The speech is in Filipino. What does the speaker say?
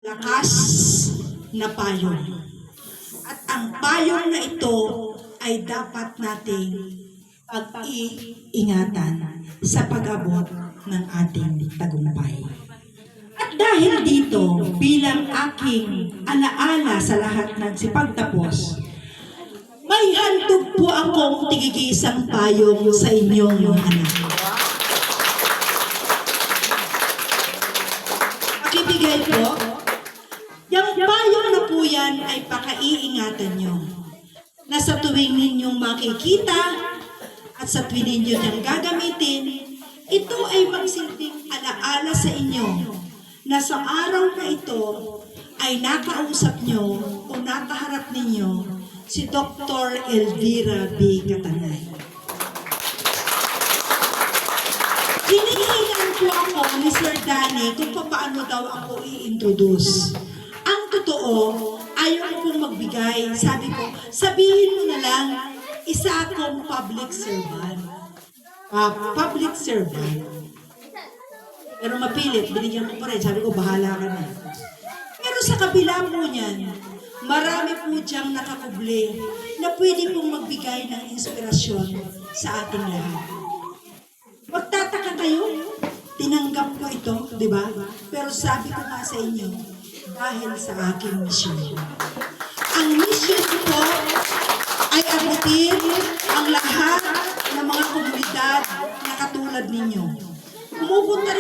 lakas na payong. At ang payong na ito ay dapat nating pag-iingatan sa pag-abot ng ating tagumpay. At dahil dito, bilang aking alaala sa lahat ng sipagtapos, may handog po akong tigigisang payong sa inyong mga anak. Pakibigay po, yung payong na po yan ay pakaiingatan nyo. Na sa tuwing ninyong makikita at sa tuwing ninyo niyang gagamitin, ito ay magsilbing alaala sa inyo na sa araw na ito ay nakausap nyo o nakaharap ninyo si Dr. Elvira B. Catanay. Hinihingan po ako ni Sir Danny kung paano daw ako i-introduce. Ang totoo, ayaw ko pong magbigay. Sabi ko, sabihin mo na lang, isa akong public servant. Public servant. Pero mapilit, binigyan ko pa rin. Sabi ko, bahala ka na. Pero sa kabila po niyan, marami po diyang nakakubli na pwede pong magbigay ng inspirasyon sa ating lahat. Magtataka kayo, tinanggap ko ito, di ba? Pero sabi ko nga sa inyo, dahil sa aking misyon. Ang misyon ko po ay abutin ang lahat ng mga komunidad na katulad ninyo. Pumupunta rin